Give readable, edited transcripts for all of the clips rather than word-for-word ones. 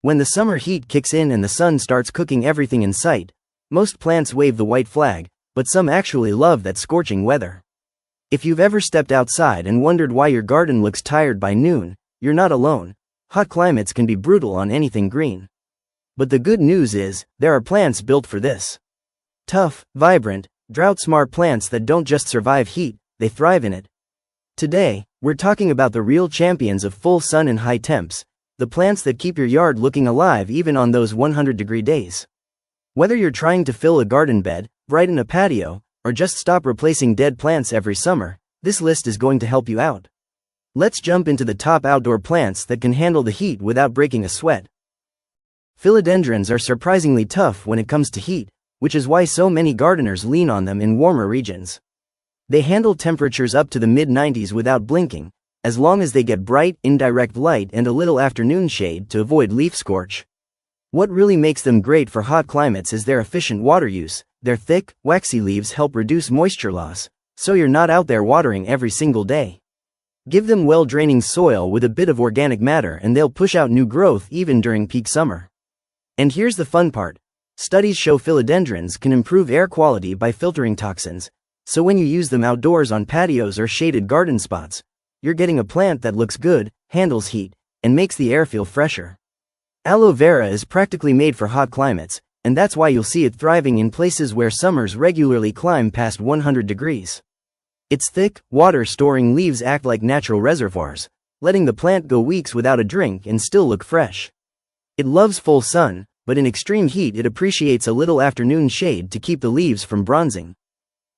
When the summer heat kicks in and the sun starts cooking everything in sight, most plants wave the white flag, but some actually love that scorching weather. If you've ever stepped outside and wondered why your garden looks tired by noon, you're not alone. Hot climates can be brutal on anything green. But the good news is, there are plants built for this. Tough, vibrant, drought-smart plants that don't just survive heat, they thrive in it. Today, we're talking about the real champions of full sun and high temps, the plants that keep your yard looking alive even on those 100-degree days. Whether you're trying to fill a garden bed, brighten a patio, or just stop replacing dead plants every summer, this list is going to help you out. Let's jump into the top outdoor plants that can handle the heat without breaking a sweat. Philodendrons are surprisingly tough when it comes to heat, which is why so many gardeners lean on them in warmer regions. They handle temperatures up to the mid-90s without blinking, as long as they get bright, indirect light and a little afternoon shade to avoid leaf scorch. What really makes them great for hot climates is their efficient water use. Their thick, waxy leaves help reduce moisture loss, so you're not out there watering every single day. Give them well-draining soil with a bit of organic matter and they'll push out new growth even during peak summer. And here's the fun part. Studies show philodendrons can improve air quality by filtering toxins, so when you use them outdoors on patios or shaded garden spots, you're getting a plant that looks good, handles heat, and makes the air feel fresher. Aloe Vera is practically made for hot climates, and that's why you'll see it thriving in places where summers regularly climb past 100 degrees. Its thick, water-storing leaves act like natural reservoirs, letting the plant go weeks without a drink and still look fresh. It loves full sun, but in extreme heat it appreciates a little afternoon shade to keep the leaves from bronzing.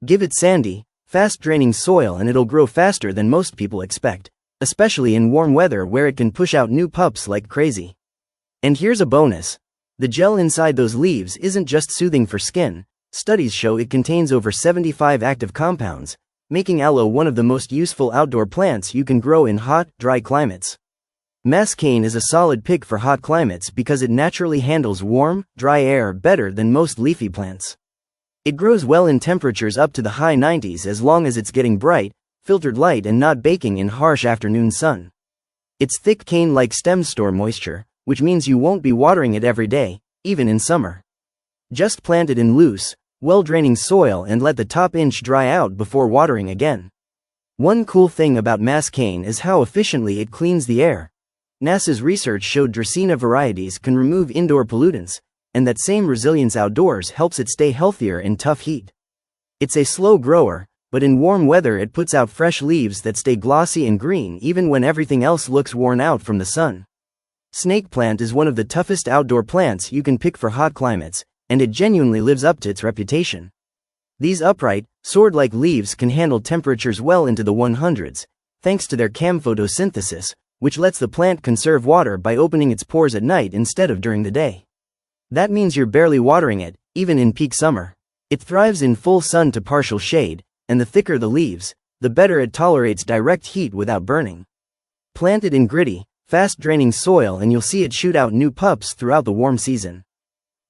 Give it sandy, fast-draining soil and it'll grow faster than most people expect, especially in warm weather where it can push out new pups like crazy. And here's a bonus. The gel inside those leaves isn't just soothing for skin. Studies show it contains over 75 active compounds, making aloe one of the most useful outdoor plants you can grow in hot, dry climates. Mascane is a solid pick for hot climates because it naturally handles warm, dry air better than most leafy plants. It grows well in temperatures up to the high 90s as long as it's getting bright, filtered light and not baking in harsh afternoon sun. Its thick cane-like stems store moisture, which means you won't be watering it every day, even in summer. Just plant it in loose, well-draining soil and let the top inch dry out before watering again. One cool thing about mascane is how efficiently it cleans the air. NASA's research showed Dracaena varieties can remove indoor pollutants, and that same resilience outdoors helps it stay healthier in tough heat. It's a slow grower, but in warm weather it puts out fresh leaves that stay glossy and green even when everything else looks worn out from the sun. Snake plant is one of the toughest outdoor plants you can pick for hot climates, and it genuinely lives up to its reputation. These upright, sword-like leaves can handle temperatures well into the 100s, thanks to their photosynthesis, which lets the plant conserve water by opening its pores at night instead of during the day. That means you're barely watering it, even in peak summer. It thrives in full sun to partial shade, and the thicker the leaves, the better it tolerates direct heat without burning. Plant it in gritty, fast-draining soil and you'll see it shoot out new pups throughout the warm season.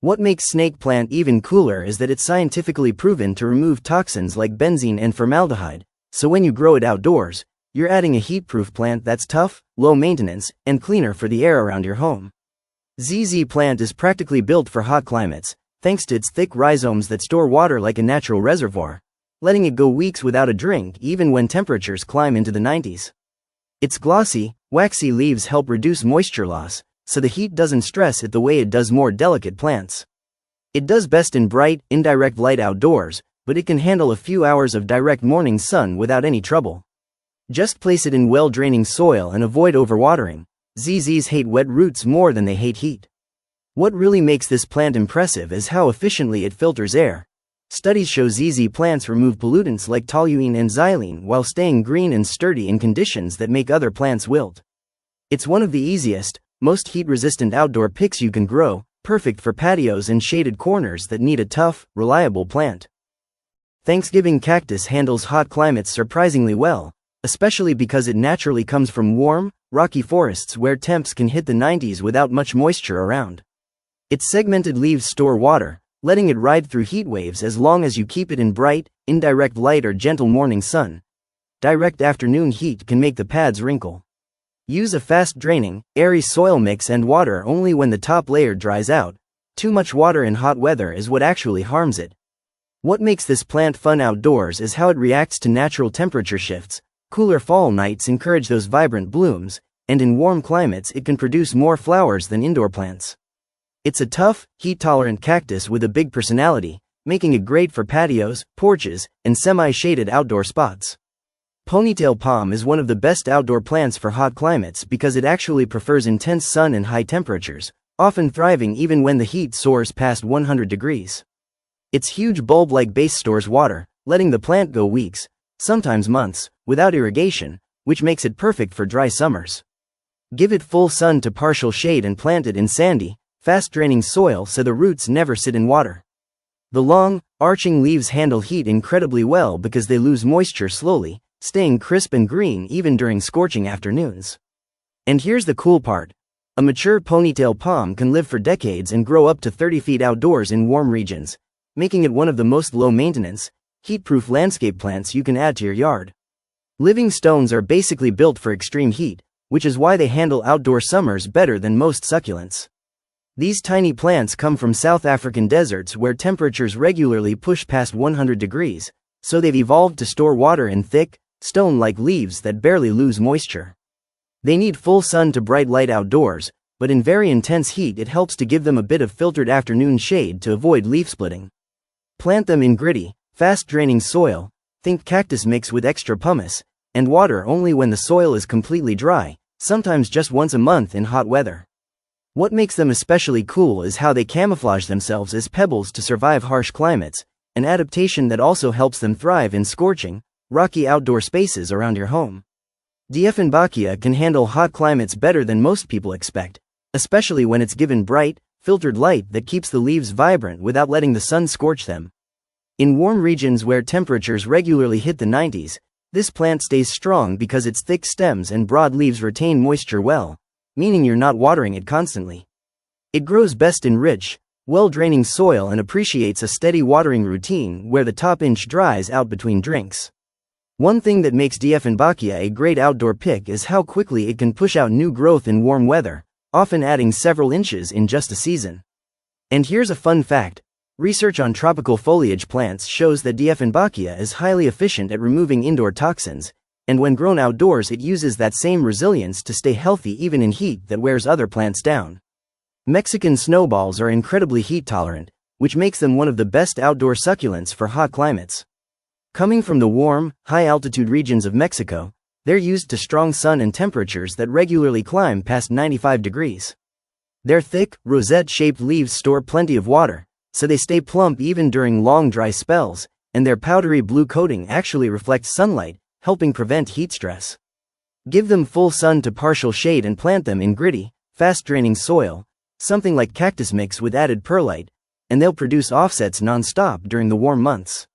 What makes snake plant even cooler is that it's scientifically proven to remove toxins like benzene and formaldehyde, so when you grow it outdoors, you're adding a heat-proof plant that's tough, low maintenance, and cleaner for the air around your home. ZZ plant is practically built for hot climates, thanks to its thick rhizomes that store water like a natural reservoir, letting it go weeks without a drink even when temperatures climb into the 90s. Its glossy, waxy leaves help reduce moisture loss, so the heat doesn't stress it the way it does more delicate plants. It does best in bright, indirect light outdoors, but it can handle a few hours of direct morning sun without any trouble. Just place it in well-draining soil and avoid overwatering. ZZs hate wet roots more than they hate heat. What really makes this plant impressive is how efficiently it filters air. Studies show ZZ plants remove pollutants like toluene and xylene while staying green and sturdy in conditions that make other plants wilt. It's one of the easiest, most heat-resistant outdoor picks you can grow, perfect for patios and shaded corners that need a tough, reliable plant. Thanksgiving cactus handles hot climates surprisingly well, especially because it naturally comes from warm, rocky forests where temps can hit the 90s without much moisture around. Its segmented leaves store water, letting it ride through heat waves as long as you keep it in bright, indirect light or gentle morning sun. Direct afternoon heat can make the pads wrinkle. Use a fast-draining, airy soil mix and water only when the top layer dries out. Too much water in hot weather is what actually harms it. What makes this plant fun outdoors is how it reacts to natural temperature shifts. Cooler fall nights encourage those vibrant blooms, and in warm climates it can produce more flowers than indoor plants. It's a tough, heat-tolerant cactus with a big personality, making it great for patios, porches, and semi-shaded outdoor spots. Ponytail palm is one of the best outdoor plants for hot climates because it actually prefers intense sun and high temperatures, often thriving even when the heat soars past 100 degrees. Its huge bulb-like base stores water, letting the plant go weeks, sometimes months, without irrigation, which makes it perfect for dry summers. Give it full sun to partial shade and plant it in sandy, fast-draining soil so the roots never sit in water. The long, arching leaves handle heat incredibly well because they lose moisture slowly, staying crisp and green even during scorching afternoons. And here's the cool part. A mature ponytail palm can live for decades and grow up to 30 feet outdoors in warm regions, making it one of the most low-maintenance, heat-proof landscape plants you can add to your yard. Living stones are basically built for extreme heat, which is why they handle outdoor summers better than most succulents. These tiny plants come from South African deserts where temperatures regularly push past 100 degrees, so they've evolved to store water in thick, stone-like leaves that barely lose moisture. They need full sun to bright light outdoors, but in very intense heat it helps to give them a bit of filtered afternoon shade to avoid leaf splitting. Plant them in gritty, fast-draining soil, think cactus mix with extra pumice, and water only when the soil is completely dry, sometimes just once a month in hot weather. What makes them especially cool is how they camouflage themselves as pebbles to survive harsh climates, an adaptation that also helps them thrive in scorching, rocky outdoor spaces around your home. Dieffenbachia can handle hot climates better than most people expect, especially when it's given bright, filtered light that keeps the leaves vibrant without letting the sun scorch them. In warm regions where temperatures regularly hit the 90s, this plant stays strong because its thick stems and broad leaves retain moisture well, meaning you're not watering it constantly. It grows best in rich, well-draining soil and appreciates a steady watering routine where the top inch dries out between drinks. One thing that makes Dieffenbachia a great outdoor pick is how quickly it can push out new growth in warm weather, often adding several inches in just a season. And here's a fun fact. Research on tropical foliage plants shows that Dieffenbachia is highly efficient at removing indoor toxins, and when grown outdoors it uses that same resilience to stay healthy even in heat that wears other plants down. Mexican snowballs are incredibly heat tolerant, which makes them one of the best outdoor succulents for hot climates. Coming from the warm, high-altitude regions of Mexico, they're used to strong sun and temperatures that regularly climb past 95 degrees. Their thick, rosette-shaped leaves store plenty of water, so they stay plump even during long dry spells, and their powdery blue coating actually reflects sunlight, helping prevent heat stress. Give them full sun to partial shade and plant them in gritty, fast-draining soil, something like cactus mix with added perlite, and they'll produce offsets non-stop during the warm months.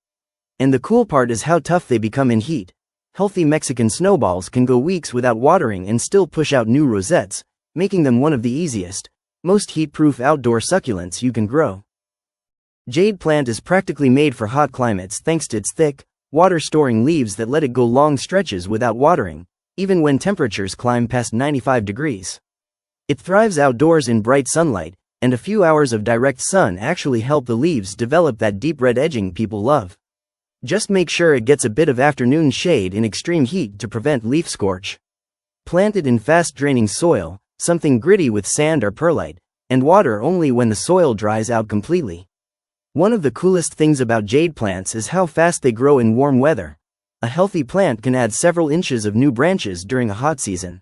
And the cool part is how tough they become in heat. Healthy Mexican snowballs can go weeks without watering and still push out new rosettes, making them one of the easiest, most heat-proof outdoor succulents you can grow. Jade plant is practically made for hot climates thanks to its thick, water-storing leaves that let it go long stretches without watering, even when temperatures climb past 95 degrees. It thrives outdoors in bright sunlight, and a few hours of direct sun actually help the leaves develop that deep red edging people love. Just make sure it gets a bit of afternoon shade in extreme heat to prevent leaf scorch. Plant it in fast-draining soil, something gritty with sand or perlite, and water only when the soil dries out completely. One of the coolest things about jade plants is how fast they grow in warm weather. A healthy plant can add several inches of new branches during a hot season.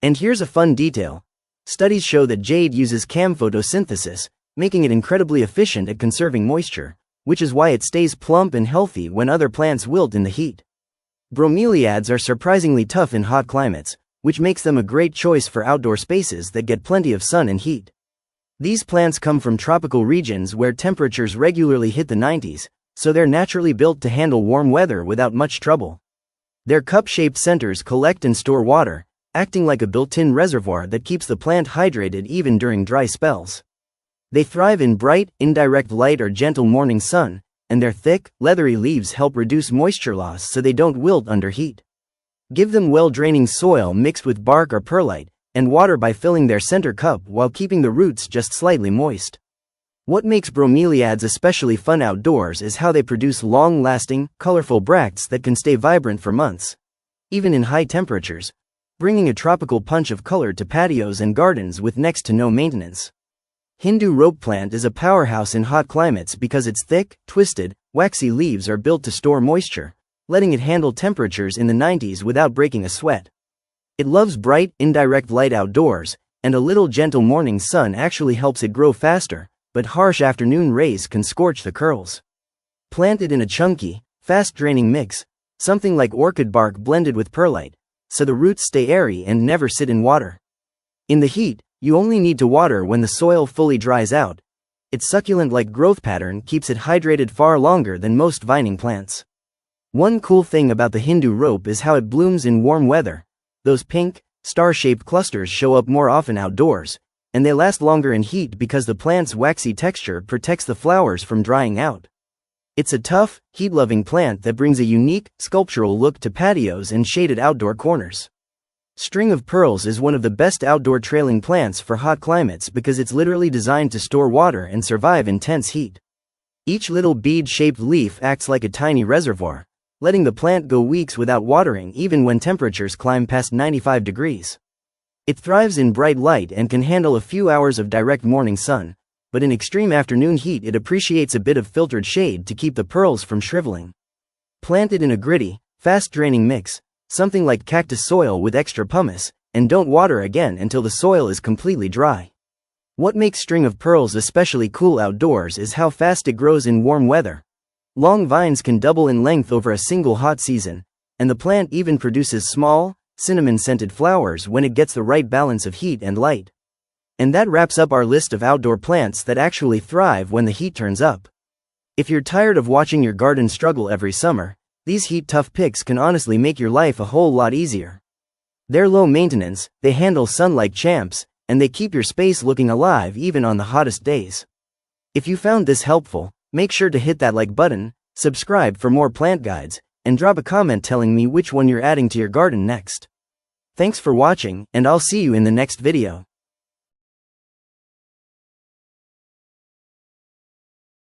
And here's a fun detail. Studies show that jade uses photosynthesis, making it incredibly efficient at conserving moisture, which is why it stays plump and healthy when other plants wilt in the heat. Bromeliads are surprisingly tough in hot climates, which makes them a great choice for outdoor spaces that get plenty of sun and heat. These plants come from tropical regions where temperatures regularly hit the 90s, so they're naturally built to handle warm weather without much trouble. Their cup-shaped centers collect and store water, acting like a built-in reservoir that keeps the plant hydrated even during dry spells. They thrive in bright, indirect light or gentle morning sun, and their thick, leathery leaves help reduce moisture loss so they don't wilt under heat. Give them well-draining soil mixed with bark or perlite, and water by filling their center cup while keeping the roots just slightly moist. What makes bromeliads especially fun outdoors is how they produce long-lasting, colorful bracts that can stay vibrant for months, even in high temperatures, bringing a tropical punch of color to patios and gardens with next to no maintenance. Hindu rope plant is a powerhouse in hot climates because its thick, twisted, waxy leaves are built to store moisture, letting it handle temperatures in the 90s without breaking a sweat. It loves bright, indirect light outdoors, and a little gentle morning sun actually helps it grow faster, but harsh afternoon rays can scorch the curls. Planted in a chunky, fast-draining mix, something like orchid bark blended with perlite, so the roots stay airy and never sit in water. In the heat, you only need to water when the soil fully dries out. Its succulent-like growth pattern keeps it hydrated far longer than most vining plants. One cool thing about the Hindu rope is how it blooms in warm weather. Those pink, star-shaped clusters show up more often outdoors, and they last longer in heat because the plant's waxy texture protects the flowers from drying out. It's a tough, heat-loving plant that brings a unique, sculptural look to patios and shaded outdoor corners. String of pearls is one of the best outdoor trailing plants for hot climates because it's literally designed to store water and survive intense heat. Each little bead-shaped leaf acts like a tiny reservoir, letting the plant go weeks without watering even when temperatures climb past 95 degrees. It thrives in bright light and can handle a few hours of direct morning sun, but in extreme afternoon heat it appreciates a bit of filtered shade to keep the pearls from shriveling. Planted in a gritty, fast-draining mix, something like cactus soil with extra pumice, and don't water again until the soil is completely dry. What makes string of pearls especially cool outdoors is how fast it grows in warm weather. Long vines can double in length over a single hot season, and the plant even produces small, cinnamon-scented flowers when it gets the right balance of heat and light. And that wraps up our list of outdoor plants that actually thrive when the heat turns up. If you're tired of watching your garden struggle every summer, these heat-tough picks can honestly make your life a whole lot easier. They're low maintenance, they handle sun like champs, and they keep your space looking alive even on the hottest days. If you found this helpful, make sure to hit that like button, subscribe for more plant guides, and drop a comment telling me which one you're adding to your garden next. Thanks for watching, and I'll see you in the next video.